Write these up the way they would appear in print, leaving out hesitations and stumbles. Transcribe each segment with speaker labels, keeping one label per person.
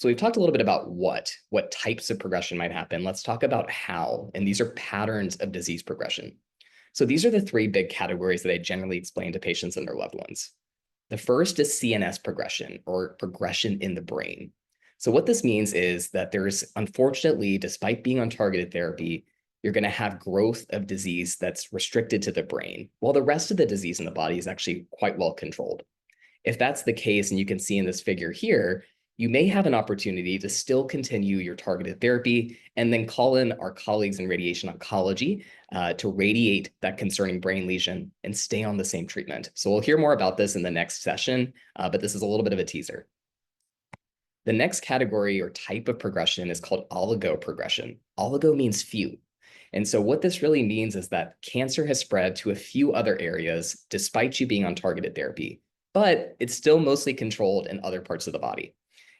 Speaker 1: So we've talked a little bit about what types of progression might happen. Let's talk about how, and these are patterns of disease progression. So these are the three big categories that I generally explain to patients and their loved ones. The first is CNS progression, or progression in the brain. So what this means is that there's, unfortunately, despite being on targeted therapy, you're going to have growth of disease that's restricted to the brain, while the rest of the disease in the body is actually quite well controlled. If that's the case, and you can see in this figure here, you may have an opportunity to still continue your targeted therapy and then call in our colleagues in radiation oncology to radiate that concerning brain lesion and stay on the same treatment. So we'll hear more about this in the next session, but this is a little bit of a teaser. The next category or type of progression is called oligoprogression. Oligo means few. And so what this really means is that cancer has spread to a few other areas despite you being on targeted therapy, but it's still mostly controlled in other parts of the body.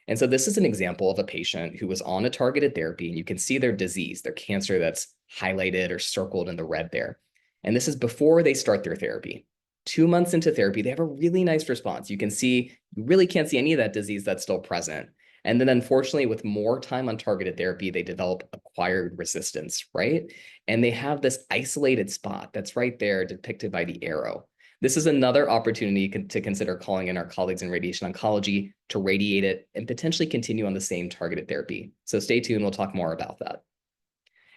Speaker 1: And so this is an example of a patient who was on a targeted therapy, and you can see their disease, their cancer that's highlighted or circled in the red there. And this is before they start their therapy. 2 months into therapy, they have a really nice response. You can see, you really can't see any of that disease that's still present. And then unfortunately, with more time on targeted therapy, they develop acquired resistance, right? And they have this isolated spot that's right there depicted by the arrow. This is another opportunity to consider calling in our colleagues in radiation oncology to radiate it and potentially continue on the same targeted therapy. So stay tuned, we'll talk more about that.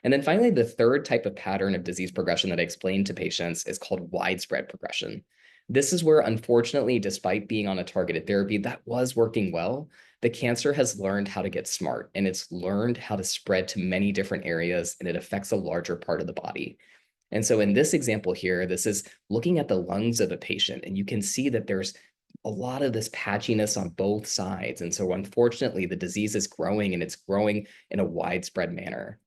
Speaker 1: And then finally, the third type of pattern of disease progression that I explained to patients is called widespread progression. This is where, unfortunately, despite being on a targeted therapy that was working well, the cancer has learned how to get smart, and it's learned how to spread to many different areas, and it affects a larger part of the body. And so in this example here, this is looking at the lungs of a patient, and you can see that there's a lot of this patchiness on both sides. And so unfortunately, the disease is growing, and it's growing in a widespread manner.